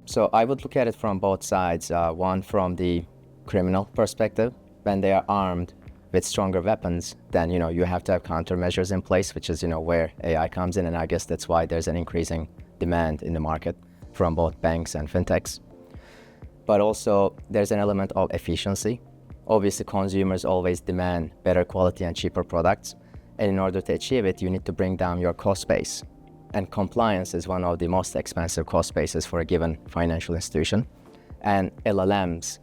So I would look at it from both sides. One, from the criminal perspective. When they are armed with stronger weapons, then you have to have countermeasures in place, which is where AI comes in, and I guess that's why there's an increasing demand in the market from both banks and fintechs. But also there's an element of efficiency. Obviously, consumers always demand better quality and cheaper products, and in order to achieve it, you need to bring down your cost base. And compliance is one of the most expensive cost bases for a given financial institution. And LLMs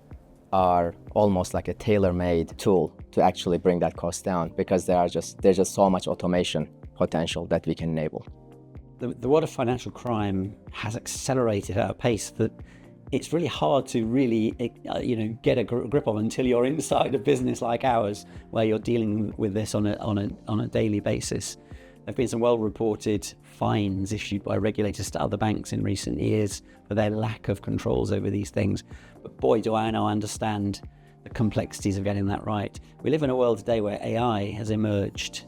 are almost like a tailor-made tool to actually bring that cost down, because there's just so much automation potential that we can enable. The world of financial crime has accelerated at a pace that it's really hard to really get a grip of until you're inside a business like ours, where you're dealing with this on a daily basis. There have been some well-reported fines issued by regulators to other banks in recent years for their lack of controls over these things. But boy, do I now understand the complexities of getting that right. We live in a world today where AI has emerged,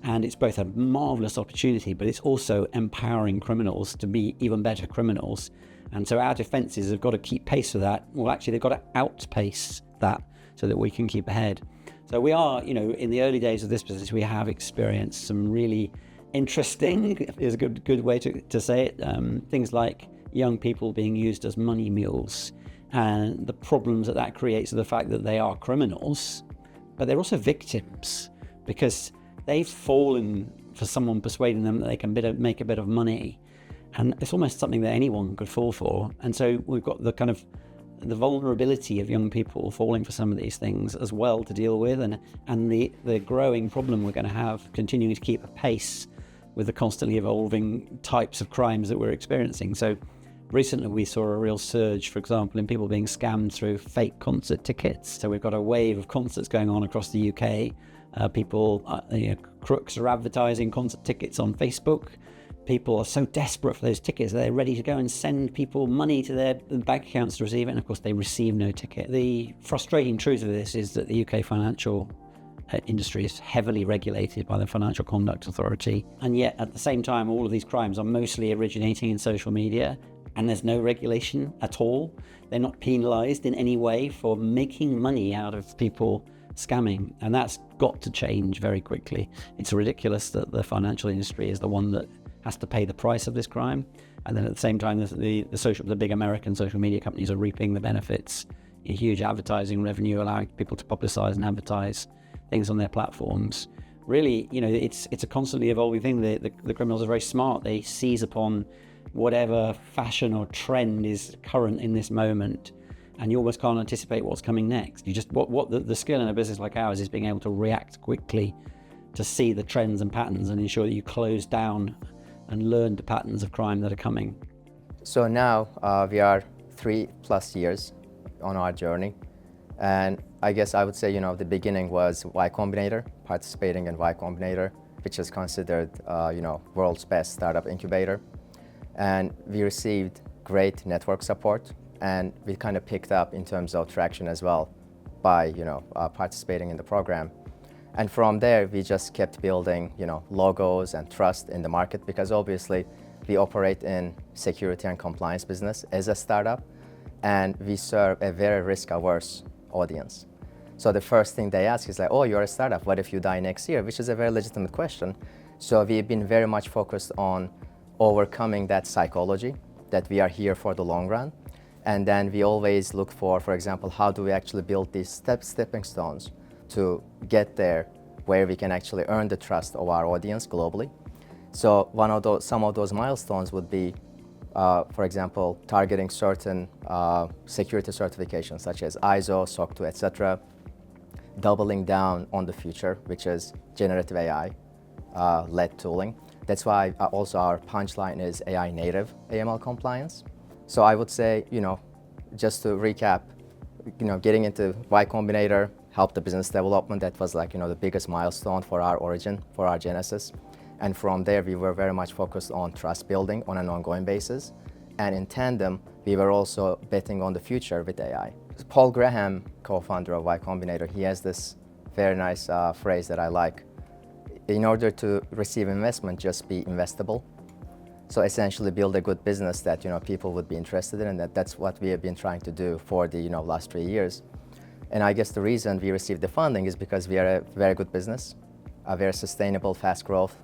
and it's both a marvelous opportunity, but it's also empowering criminals to be even better criminals. And so our defences have got to keep pace with that. Well, actually, they've got to outpace that so that we can keep ahead. So we are, in the early days of this business, we have experienced some really interesting, is a good way to say it, things like young people being used as money mules, and the problems that creates of the fact that they are criminals, but they're also victims, because they've fallen for someone persuading them that they can make a bit of money. And it's almost something that anyone could fall for. And so we've got the vulnerability of young people falling for some of these things as well to deal with, and the growing problem we're going to have continuing to keep a pace with the constantly evolving types of crimes that we're experiencing. So recently we saw a real surge, for example, in people being scammed through fake concert tickets. So we've got a wave of concerts going on across the UK. Crooks are advertising concert tickets on Facebook. People are so desperate for those tickets, they're ready to go and send people money to their bank accounts to receive it, and of course they receive no ticket. The frustrating truth of this is that the UK financial industry is heavily regulated by the Financial Conduct Authority, and yet at the same time all of these crimes are mostly originating in social media, and there's no regulation at all. They're not penalised in any way for making money out of people scamming, and that's got to change very quickly. It's ridiculous that the financial industry is the one that has to pay the price of this crime, and then at the same time the big American social media companies are reaping the benefits, a huge advertising revenue, allowing people to publicize and advertise things on their platforms. Really, it's a constantly evolving thing. The criminals are very smart. They seize upon whatever fashion or trend is current in this moment, and you almost can't anticipate what's coming next. You just what the skill in a business like ours is being able to react quickly to see the trends and patterns and ensure that you close down and learn the patterns of crime that are coming. So now we are 3+ years on our journey, and I guess I would say the beginning was Y Combinator, participating in Y Combinator, which is considered world's best startup incubator, and we received great network support, and we kind of picked up in terms of traction as well by participating in the program. And from there, we just kept building, logos and trust in the market, because obviously we operate in security and compliance business as a startup, and we serve a very risk-averse audience. So the first thing they ask is like, oh, you're a startup, what if you die next year? Which is a very legitimate question. So we've been very much focused on overcoming that psychology, that we are here for the long run. And then we always look for example, how do we actually build these stepping stones to get there, where we can actually earn the trust of our audience globally. So some of those milestones would be, for example, targeting certain security certifications such as ISO, SOC 2, etc. Doubling down on the future, which is generative AI led tooling. That's why also our punchline is AI native AML compliance. So I would say, just to recap, getting into Y Combinator helped the business development. That was the biggest milestone for our origin, for our genesis. And from there, we were very much focused on trust building on an ongoing basis. And in tandem, we were also betting on the future with AI. Paul Graham, co-founder of Y Combinator, he has this very nice phrase that I like. In order to receive investment, just be investable. So essentially build a good business that people would be interested in, and that's what we have been trying to do for the last 3 years. And I guess the reason we received the funding is because we are a very good business, a very sustainable, fast growth,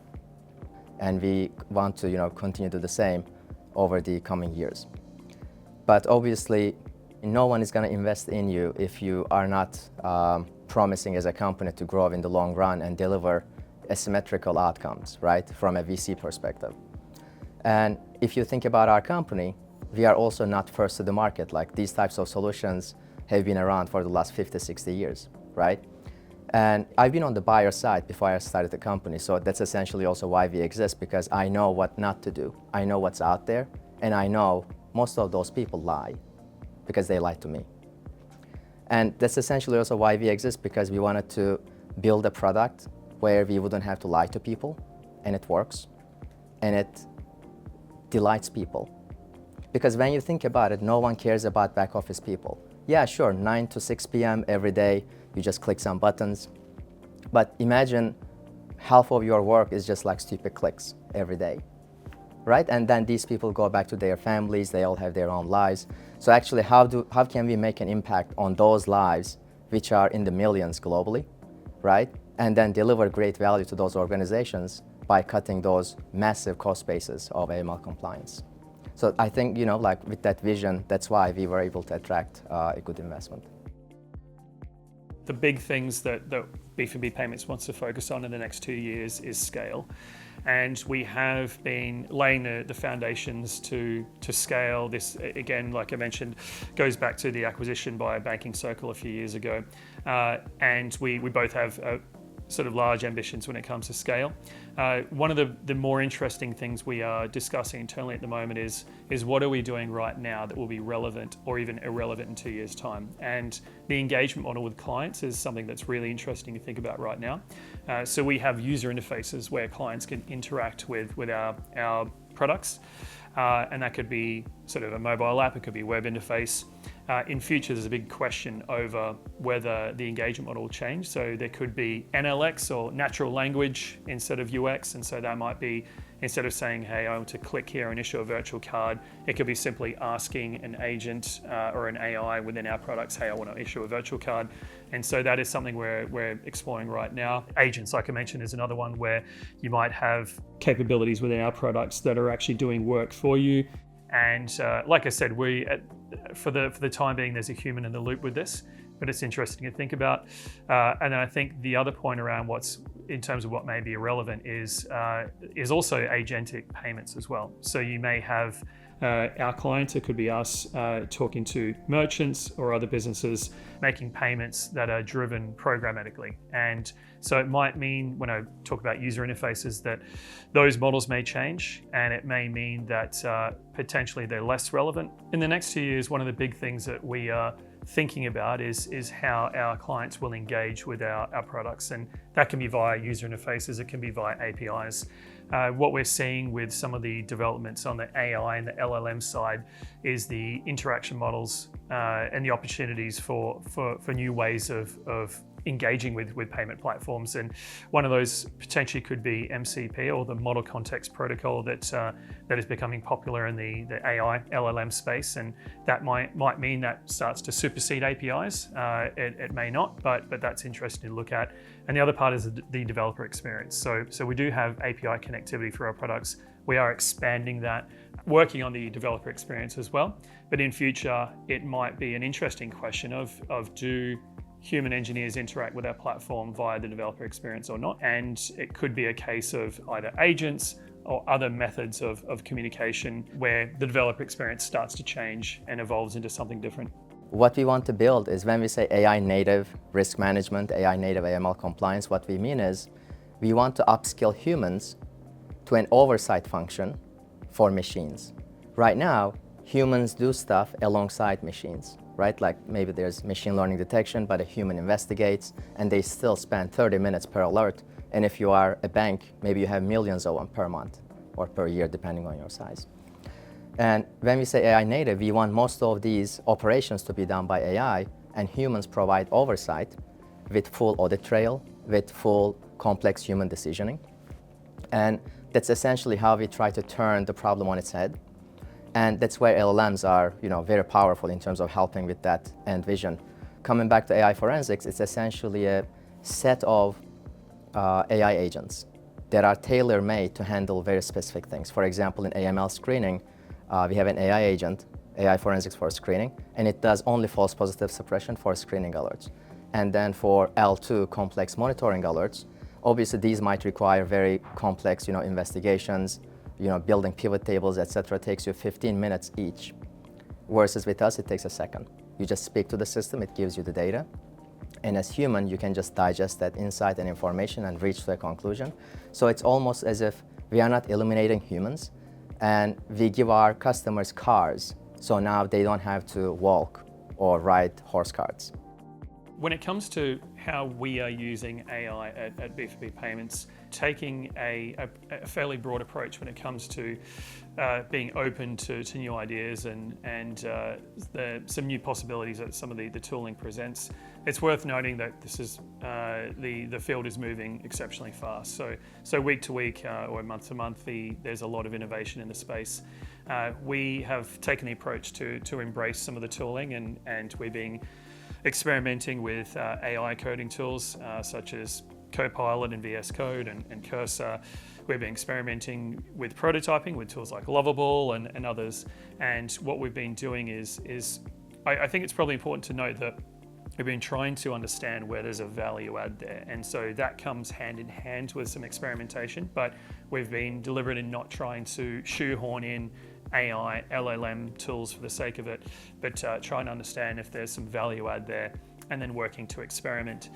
and we want to continue to do the same over the coming years. But obviously, no one is going to invest in you if you are not promising as a company to grow in the long run and deliver asymmetrical outcomes, right, from a VC perspective. And if you think about our company, we are also not first to the market. Like, these types of solutions have been around for the last 50, 60 years, right? And I've been on the buyer side before I started the company, so that's essentially also why we exist, because I know what not to do. I know what's out there, and I know most of those people lie because they lied to me. And that's essentially also why we exist, because we wanted to build a product where we wouldn't have to lie to people, and it works, and it delights people. Because when you think about it, no one cares about back office people. Yeah, sure, 9 to 6 p.m. every day, you just click some buttons. But imagine half of your work is just like stupid clicks every day, right? And then these people go back to their families, they all have their own lives. So actually, how can we make an impact on those lives, which are in the millions globally, right? And then deliver great value to those organizations by cutting those massive cost bases of AML compliance. So I think, like with that vision, that's why we were able to attract a good investment. The big things that B4B Payments wants to focus on in the next 2 years is scale. And we have been laying the foundations to scale. This, again, like I mentioned, goes back to the acquisition by Banking Circle a few years ago. And we both have sort of large ambitions when it comes to scale. One of the more interesting things we are discussing internally at the moment is what are we doing right now that will be relevant or even irrelevant in 2 years' time? And the engagement model with clients is something that's really interesting to think about right now. So we have user interfaces where clients can interact with our products. And that could be sort of a mobile app, it could be a web interface. In future, there's a big question over whether the engagement model will change. So there could be NLX or natural language instead of UX. And so that might be, instead of saying, hey, I want to click here and issue a virtual card, it could be simply asking an agent or an AI within our products, hey, I want to issue a virtual card. And so that is something we're exploring right now. Agents, like I mentioned, is another one where you might have capabilities within our products that are actually doing work for you. And like I said, for the time being, there's a human in the loop with this, but it's interesting to think about. And I think the other point around what's in terms of what may be irrelevant is also agentic payments as well. So you may have our clients, it could be us talking to merchants or other businesses, making payments that are driven programmatically. And so it might mean, when I talk about user interfaces, that those models may change, and it may mean that potentially they're less relevant. In the next 2 years, one of the big things that we are thinking about is how our clients will engage with our products. And that can be via user interfaces, it can be via APIs. What we're seeing with some of the developments on the AI and the LLM side is the interaction models and the opportunities for new ways of engaging with payment platforms. And one of those potentially could be MCP, or the Model Context Protocol, that is becoming popular in the AI LLM space. And that might mean that starts to supersede APIs. It may not, but that's interesting to look at. And the other part is the developer experience. So we do have API connectivity for our products. We are expanding that, working on the developer experience as well. But in future, it might be an interesting question of do human engineers interact with our platform via the developer experience or not? And it could be a case of either agents or other methods of communication where the developer experience starts to change and evolves into something different. What we want to build is, when we say AI native risk management, AI native AML compliance, what we mean is we want to upskill humans to an oversight function for machines. Right now, humans do stuff alongside machines, right? Like maybe there's machine learning detection, but a human investigates, and they still spend 30 minutes per alert. And if you are a bank, maybe you have millions of them per month or per year, depending on your size. And when we say AI native, we want most of these operations to be done by AI, and humans provide oversight with full audit trail, with full complex human decisioning. And That's essentially how we try to turn the problem on its head. And that's where LLMs are, very powerful in terms of helping with that end vision. Coming back to AI forensics, it's essentially a set of AI agents that are tailor-made to handle very specific things. For example, in AML screening, we have an AI agent, AI forensics for screening, and it does only false positive suppression for screening alerts. And then for L2, complex monitoring alerts, obviously these might require very complex, investigations, building pivot tables, etc. takes you 15 minutes each. Versus with us, it takes a second. You just speak to the system, it gives you the data. And as human, you can just digest that insight and information and reach to a conclusion. So it's almost as if we are not eliminating humans, and we give our customers cars, so now they don't have to walk or ride horse carts. When it comes to how we are using AI at B2B Payments, taking a fairly broad approach when it comes to being open to new ideas and some new possibilities that some of the tooling presents. It's worth noting that this is the field is moving exceptionally fast. So week to week or month to month, there's a lot of innovation in the space. We have taken the approach to embrace some of the tooling, and we're being experimenting with AI coding tools such as Copilot and VS Code and Cursor. We've been experimenting with prototyping with tools like Lovable and others. And what we've been doing is I think it's probably important to note that we've been trying to understand where there's a value add there. And so that comes hand in hand with some experimentation, but we've been deliberate in not trying to shoehorn in AI, LLM tools for the sake of it, but trying to understand if there's some value add there and then working to experiment.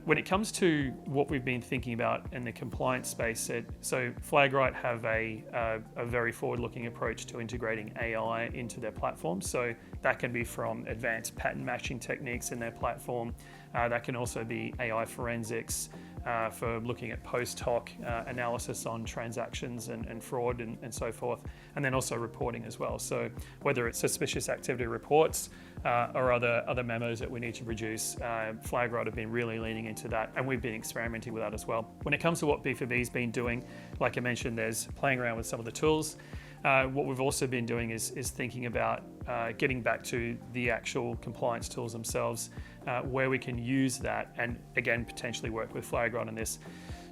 When it comes to what we've been thinking about in the compliance space, so Flagright have a very forward-looking approach to integrating AI into their platform. So that can be from advanced pattern matching techniques in their platform. That can also be AI forensics for looking at post hoc analysis on transactions and fraud and so forth, and then also reporting as well. So whether it's suspicious activity reports or other memos that we need to produce, Flagright have been really leaning into that, and we've been experimenting with that as well. When it comes to what B4B's been doing, like I mentioned, there's playing around with some of the tools. What we've also been doing is thinking about getting back to the actual compliance tools themselves, where we can use that and again potentially work with Flagright on this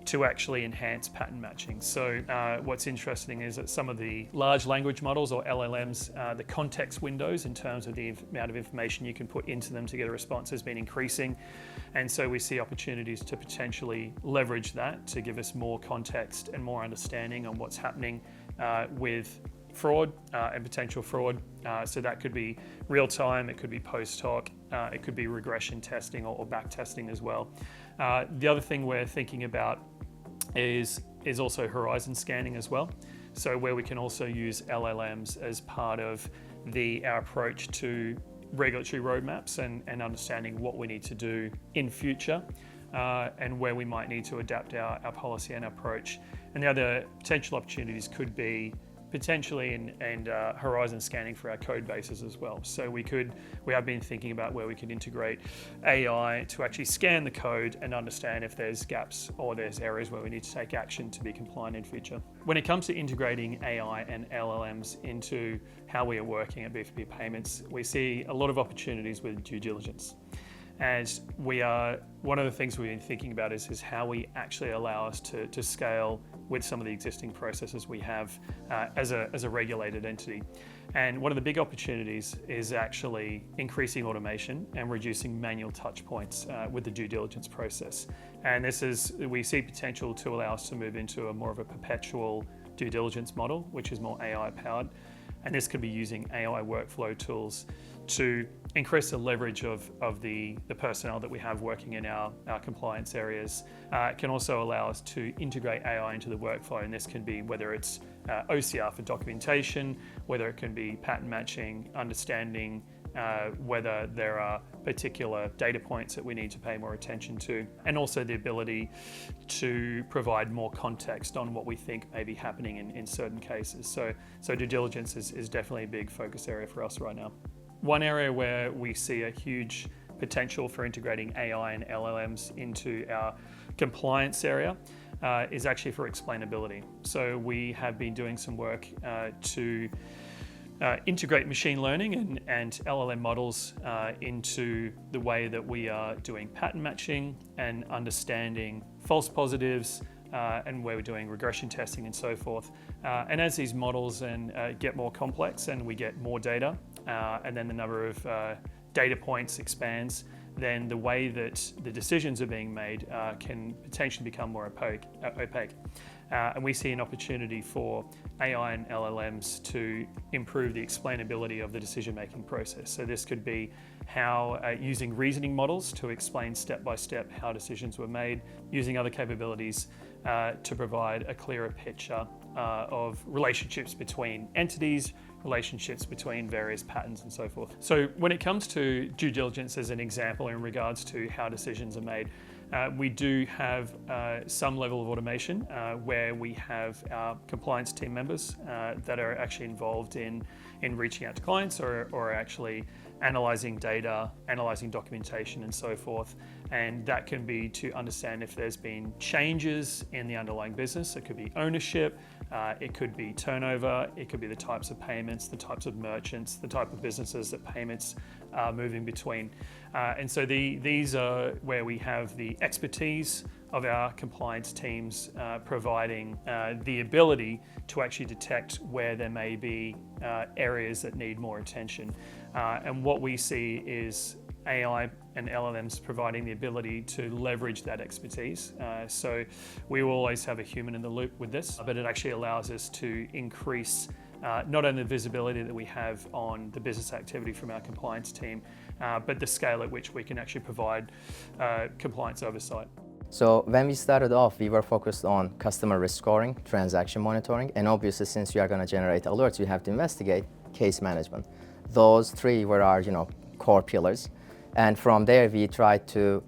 to actually enhance pattern matching. So what's interesting is that some of the large language models, or LLMs, the context windows in terms of the amount of information you can put into them to get a response has been increasing. And so we see opportunities to potentially leverage that to give us more context and more understanding on what's happening with fraud and potential fraud. So that could be real time, it could be post hoc, it could be regression testing or back testing as well. The other thing we're thinking about is also horizon scanning as well. So where we can also use LLMs as part of our approach to regulatory roadmaps and understanding what we need to do in future and where we might need to adapt our policy and approach. And the other potential opportunities could be potentially and horizon scanning for our code bases as well. So we have been thinking about where we could integrate AI to actually scan the code and understand if there's gaps or there's areas where we need to take action to be compliant in future. When it comes to integrating AI and LLMs into how we are working at B4B Payments, we see a lot of opportunities with due diligence. And one of the things we've been thinking about is how we actually allow us to scale with some of the existing processes we have as a regulated entity. And one of the big opportunities is actually increasing automation and reducing manual touch points with the due diligence process. And we see potential to allow us to move into more of a perpetual due diligence model, which is more AI powered. And this could be using AI workflow tools to increase the leverage of the personnel that we have working in our compliance areas. It can also allow us to integrate AI into the workflow, and this can be whether it's OCR for documentation, whether it can be pattern matching, understanding whether there are particular data points that we need to pay more attention to, and also the ability to provide more context on what we think may be happening in certain cases. So due diligence is definitely a big focus area for us right now. One area where we see a huge potential for integrating AI and LLMs into our compliance area is actually for explainability. So we have been doing some work to integrate machine learning and LLM models into the way that we are doing pattern matching and understanding false positives, and where we're doing regression testing and so forth. And as these models get more complex and we get more data, and then the number of data points expands, then the way that the decisions are being made can potentially become more opaque. And we see an opportunity for AI and LLMs to improve the explainability of the decision-making process. So this could be how using reasoning models to explain step-by-step how decisions were made, using other capabilities to provide a clearer picture of relationships between entities, relationships between various patterns and so forth. So when it comes to due diligence as an example in regards to how decisions are made, we do have some level of automation where we have our compliance team members that are actually involved in reaching out to clients or actually analysing data, analysing documentation and so forth. And that can be to understand if there's been changes in the underlying business. It could be ownership, it could be turnover, it could be the types of payments, the types of merchants, the type of businesses that payments are moving between. And so these are where we have the expertise of our compliance teams providing the ability to actually detect where there may be areas that need more attention. And what we see is AI and LLMs providing the ability to leverage that expertise. So we will always have a human in the loop with this, but it actually allows us to increase not only the visibility that we have on the business activity from our compliance team, but the scale at which we can actually provide compliance oversight. So when we started off, we were focused on customer risk scoring, transaction monitoring, and obviously since we are going to generate alerts, we have to investigate case management. Those three were our, core pillars. And from there, we tried to,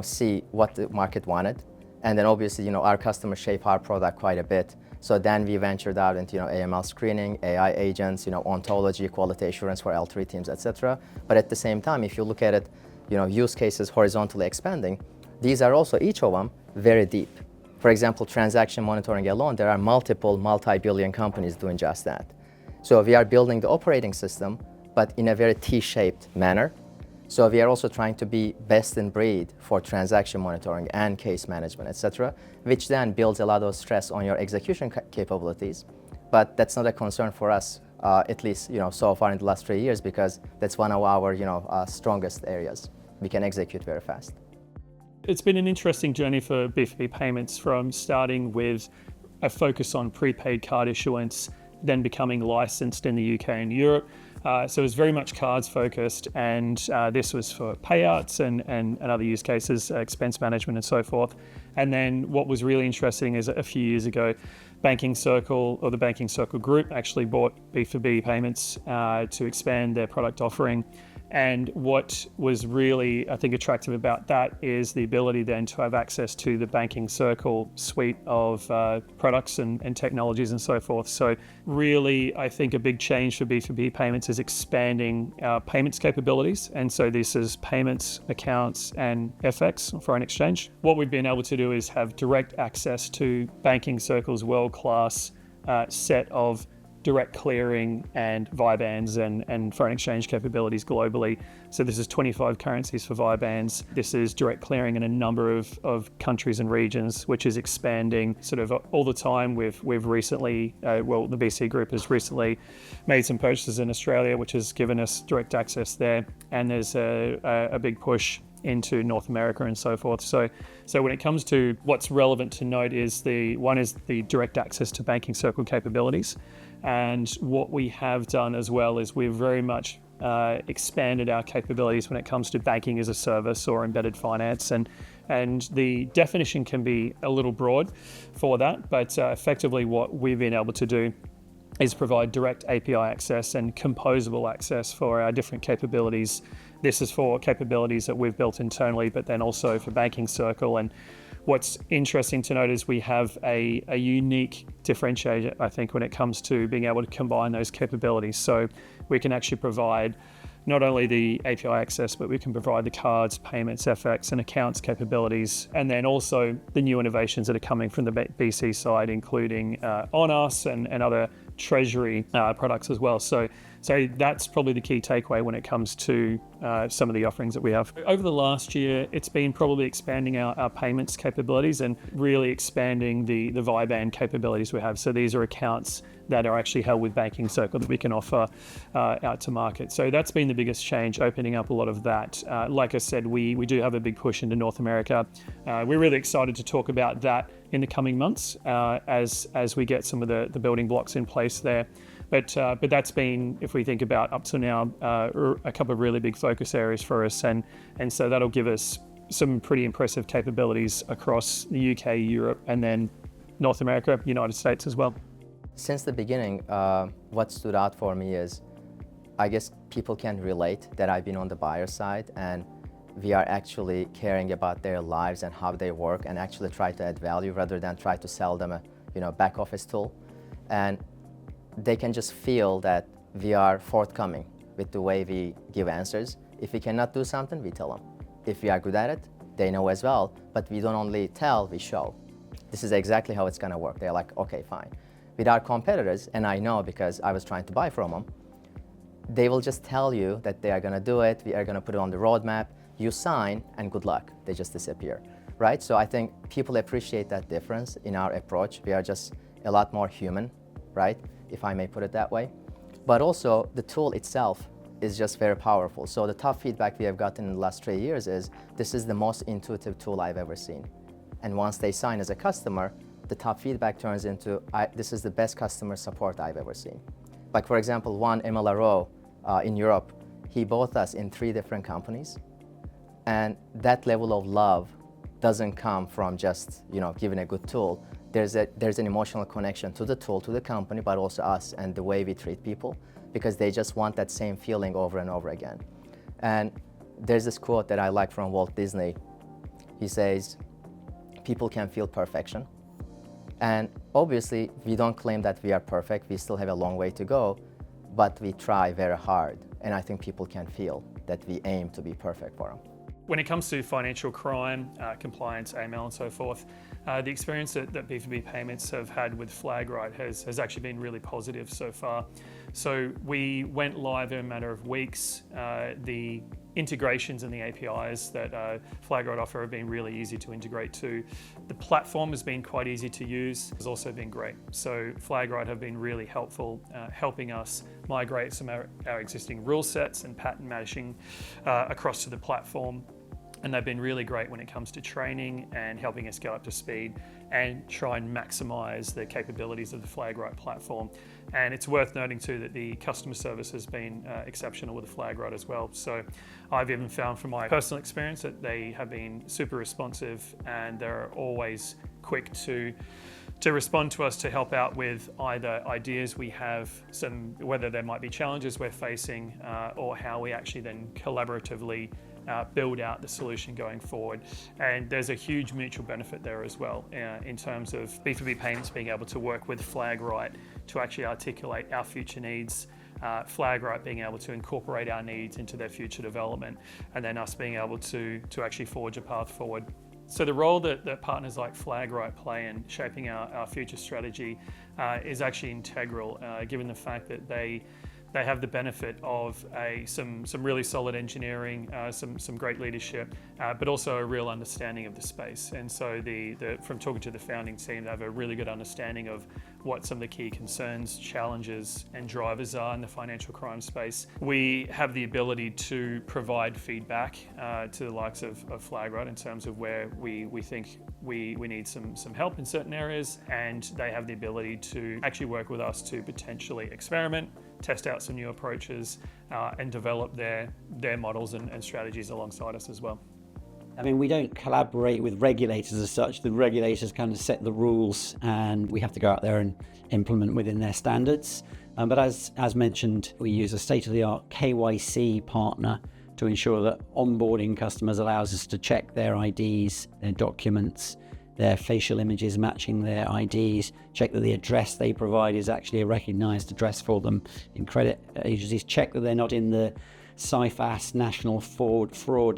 see what the market wanted. And then obviously, our customers shape our product quite a bit. So then we ventured out into, AML screening, AI agents, ontology, quality assurance for L3 teams, etc. But at the same time, if you look at it, use cases horizontally expanding, these are also, each of them, very deep. For example, transaction monitoring alone, there are multiple multi-billion companies doing just that. So we are building the operating system, but in a very T-shaped manner. So we are also trying to be best in breed for transaction monitoring and case management, etc., which then builds a lot of stress on your execution capabilities. But that's not a concern for us, at least so far in the last 3 years, because that's one of our strongest areas. We can execute very fast. It's been an interesting journey for B2B payments, from starting with a focus on prepaid card issuance, then becoming licensed in the UK and Europe. So it was very much cards focused, and this was for payouts and other use cases, expense management and so forth. And then what was really interesting is a few years ago, Banking Circle, or the Banking Circle group, actually bought B2B payments to expand their product offering. And what was really, I think, attractive about that is the ability then to have access to the Banking Circle suite of products and technologies and so forth. So really, I think a big change for B2B payments is expanding our payments capabilities. And so this is payments, accounts, and FX, foreign exchange. What we've been able to do is have direct access to Banking Circle's world-class set of direct clearing and VIBANs and foreign exchange capabilities globally. So this is 25 currencies for VIBANs. This is direct clearing in a number of countries and regions, which is expanding sort of all the time. We've recently, the BC Group has recently made some purchases in Australia, which has given us direct access there. And there's a big push into North America and so forth. So when it comes to what's relevant to note is the direct access to Banking Circle capabilities. And what we have done as well is we've very much expanded our capabilities when it comes to banking as a service or embedded finance. And the definition can be a little broad for that, but effectively what we've been able to do is provide direct API access and composable access for our different capabilities. This is for capabilities that we've built internally, but then also for Banking Circle. And what's interesting to note is we have a unique differentiator, I think, when it comes to being able to combine those capabilities. So we can actually provide not only the API access, but we can provide the cards, payments, FX, and accounts capabilities, and then also the new innovations that are coming from the BC side, including on us and other treasury products as well. So that's probably the key takeaway when it comes to some of the offerings that we have. Over the last year, it's been probably expanding our payments capabilities and really expanding the VIBAN capabilities we have. So these are accounts that are actually held with Banking Circle that we can offer out to market. So that's been the biggest change, opening up a lot of that. Like I said, we do have a big push into North America. We're really excited to talk about that in the coming months as we get some of the building blocks in place there. But that's been, if we think about up to now, a couple of really big focus areas for us, and so that'll give us some pretty impressive capabilities across the UK, Europe, and then North America, United States as well. Since the beginning, what stood out for me is, I guess people can relate that I've been on the buyer side, and we are actually caring about their lives and how they work, and actually try to add value rather than try to sell them a back office tool. And they can just feel that we are forthcoming with the way we give answers. If we cannot do something, we tell them. If we are good at it, they know as well, but we don't only tell, we show. This is exactly how it's gonna work. They're like, okay, fine. With our competitors, and I know because I was trying to buy from them, they will just tell you that they are gonna do it, we are gonna put it on the roadmap, you sign, and good luck, they just disappear, right? So I think people appreciate that difference in our approach. We are just a lot more human, right? If I may put it that way. But also, the tool itself is just very powerful. So the top feedback we have gotten in the last 3 years is, this is the most intuitive tool I've ever seen. And once they sign as a customer, the top feedback turns into, this is the best customer support I've ever seen. Like for example, one MLRO in Europe, he bought us in 3 different companies. And that level of love doesn't come from just giving a good tool. There's an emotional connection to the tool, to the company, but also us and the way we treat people, because they just want that same feeling over and over again. And there's this quote that I like from Walt Disney. He says, people can feel perfection. And obviously, we don't claim that we are perfect. We still have a long way to go, but we try very hard. And I think people can feel that we aim to be perfect for them. When it comes to financial crime, compliance, AML and so forth, the experience that B2B Payments have had with Flagright has actually been really positive so far. So we went live in a matter of weeks. The integrations and the APIs that Flagright offer have been really easy to integrate to. The platform has been quite easy to use. It's also been great. So Flagright have been really helpful, helping us migrate some of our existing rule sets and pattern matching across to the platform. And they've been really great when it comes to training and helping us get up to speed and try and maximize the capabilities of the Flagright platform. And it's worth noting too that the customer service has been exceptional with the Flagright as well. So I've even found from my personal experience that they have been super responsive, and they're always quick to respond to us to help out with either ideas we have, whether there might be challenges we're facing, or how we actually then collaboratively build out the solution going forward. And there's a huge mutual benefit there as well in terms of B2B Payments being able to work with Flagright to actually articulate our future needs, Flagright being able to incorporate our needs into their future development, and then us being able to actually forge a path forward. So the role that partners like Flagright play in shaping our future strategy is actually integral, given the fact that they have the benefit of some really solid engineering, some great leadership, but also a real understanding of the space. And so from talking to the founding team, they have a really good understanding of what some of the key concerns, challenges, and drivers are in the financial crime space. We have the ability to provide feedback to the likes of Flagright in terms of where we think we need some help in certain areas, and they have the ability to actually work with us to potentially experiment, test out some new approaches, and develop their models and strategies alongside us as well. I mean, we don't collaborate with regulators as such. The regulators kind of set the rules, and we have to go out there and implement within their standards. But as mentioned, we use a state-of-the-art KYC partner to ensure that onboarding customers allows us to check their IDs, their documents, their facial images matching their IDs, check that the address they provide is actually a recognized address for them in credit agencies, check that they're not in the CIFAS National Fraud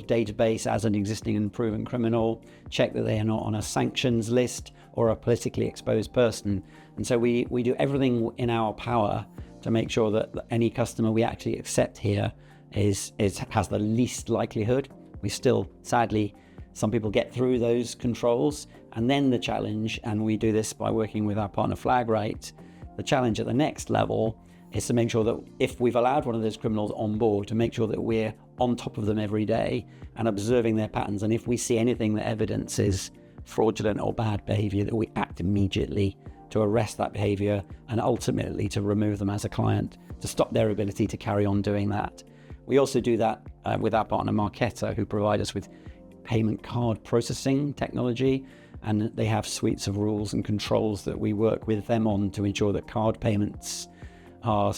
Database as an existing and proven criminal, check that they are not on a sanctions list or a politically exposed person. And so we do everything in our power to make sure that any customer we actually accept here has the least likelihood. We still, sadly, some people get through those controls. And then the challenge, and we do this by working with our partner Flagright, the challenge at the next level is to make sure that if we've allowed one of those criminals on board, to make sure that we're on top of them every day and observing their patterns. And if we see anything that evidences fraudulent or bad behavior, that we act immediately to arrest that behavior and ultimately to remove them as a client, to stop their ability to carry on doing that. We also do that with our partner Marqeta, who provide us with payment card processing technology, and they have suites of rules and controls that we work with them on to ensure that card payments are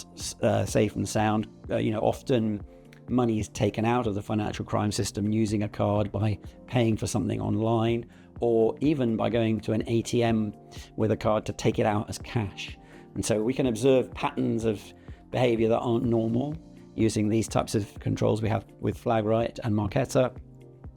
safe and sound. Often money is taken out of the financial crime system using a card by paying for something online, or even by going to an ATM with a card to take it out as cash. And so we can observe patterns of behavior that aren't normal using these types of controls we have with Flagright and Marqeta,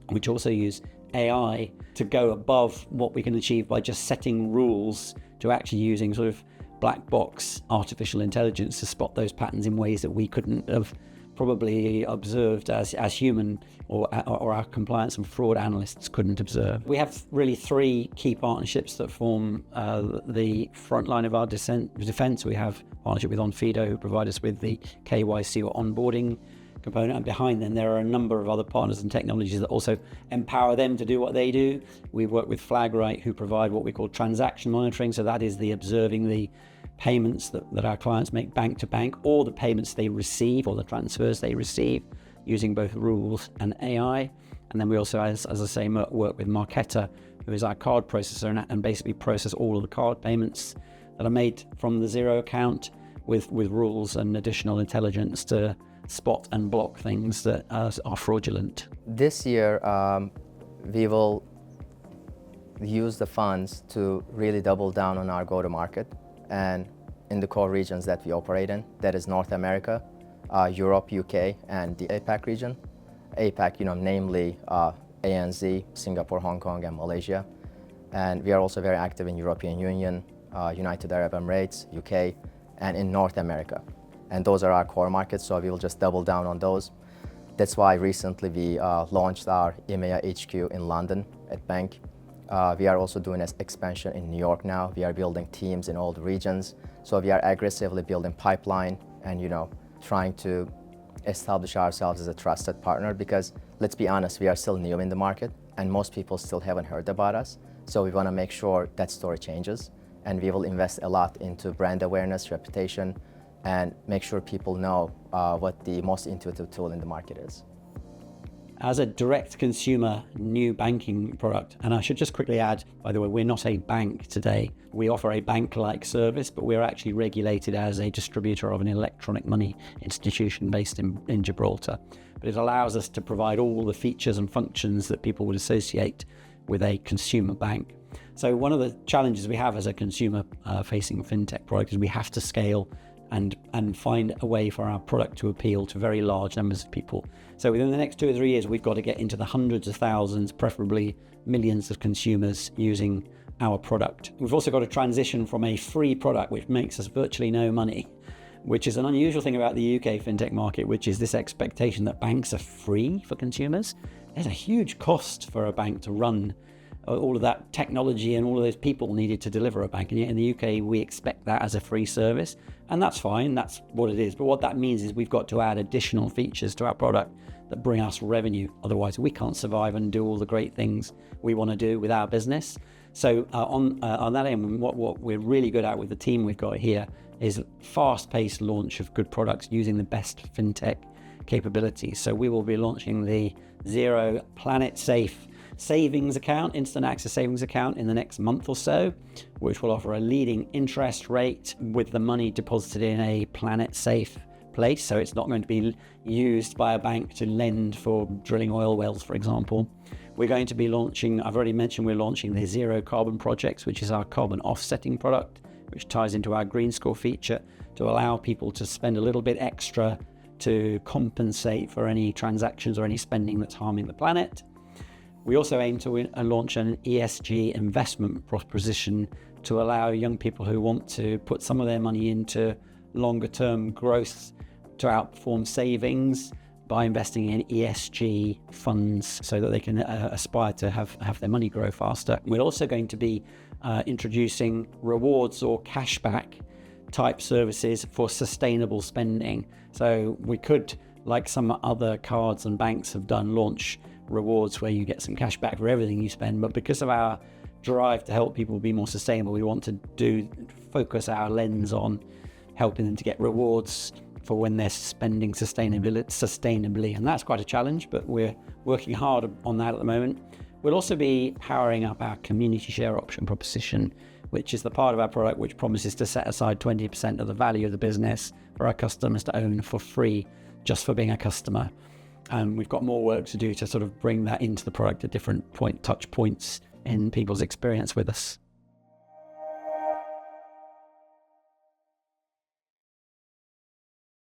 which also use AI to go above what we can achieve by just setting rules to actually using sort of black box artificial intelligence to spot those patterns in ways that we couldn't have probably observed as human, or our compliance and fraud analysts couldn't observe. We have really three key partnerships that form the front line of our defense. We have a partnership with Onfido, who provide us with the KYC or onboarding component, and behind them there are a number of other partners and technologies that also empower them to do what they do. We work with Flagright, who provide what we call transaction monitoring, so that is the observing the payments that our clients make bank to bank, or the payments they receive or the transfers they receive, using both rules and AI. And then we also, as I say, work with Marqeta, who is our card processor, and basically process all of the card payments that are made from the Zero account with rules and additional intelligence to spot and block things that are fraudulent. This year, we will use the funds to really double down on our go-to-market and in the core regions that we operate in, that is North America, Europe, UK, and the APAC region. APAC, namely ANZ, Singapore, Hong Kong, and Malaysia. And we are also very active in European Union, United Arab Emirates, UK, and in North America. And those are our core markets, so we will just double down on those. That's why recently we launched our EMEA HQ in London at Bank. We are also doing an expansion in New York now. We are building teams in all the regions. So we are aggressively building pipeline and, trying to establish ourselves as a trusted partner, because let's be honest, we are still new in the market and most people still haven't heard about us. So we want to make sure that story changes, and we will invest a lot into brand awareness, reputation, and make sure people know what the most intuitive tool in the market is. As a direct consumer new banking product, and I should just quickly add, by the way, we're not a bank today. We offer a bank-like service, but we're actually regulated as a distributor of an electronic money institution based in Gibraltar. But it allows us to provide all the features and functions that people would associate with a consumer bank. So one of the challenges we have as a consumer-facing fintech product is we have to scale and find a way for our product to appeal to very large numbers of people. So within the next 2 or 3 years, we've got to get into the hundreds of thousands, preferably millions of consumers using our product. We've also got to transition from a free product, which makes us virtually no money, which is an unusual thing about the UK fintech market, which is this expectation that banks are free for consumers. There's a huge cost for a bank to run all of that technology and all of those people needed to deliver a bank. And yet in the UK, we expect that as a free service. And that's fine, that's what it is. But what that means is we've got to add additional features to our product that bring us revenue. Otherwise, we can't survive and do all the great things we want to do with our business. So on that end, what we're really good at with the team we've got here is fast-paced launch of good products using the best fintech capabilities. So we will be launching the Zero Planet Safe savings account, instant access savings account, in the next month or so, which will offer a leading interest rate with the money deposited in a planet safe place. So it's not going to be used by a bank to lend for drilling oil wells, for example. We're going to be launching, I've already mentioned, we're launching the Zero Carbon Projects, which is our carbon offsetting product, which ties into our green score feature to allow people to spend a little bit extra to compensate for any transactions or any spending that's harming the planet. We also aim to launch an ESG investment proposition to allow young people who want to put some of their money into longer term growth to outperform savings by investing in ESG funds so that they can aspire to have their money grow faster. We're also going to be introducing rewards or cashback type services for sustainable spending. So we could, like some other cards and banks have done, launch rewards where you get some cash back for everything you spend, but because of our drive to help people be more sustainable, we want to focus our lens on helping them to get rewards for when they're spending sustainably, and that's quite a challenge, but we're working hard on that at the moment. We'll also be powering up our community share option proposition, which is the part of our product which promises to set aside 20% of the value of the business for our customers to own for free, just for being a customer. And we've got more work to do to sort of bring that into the product at different touch points in people's experience with us.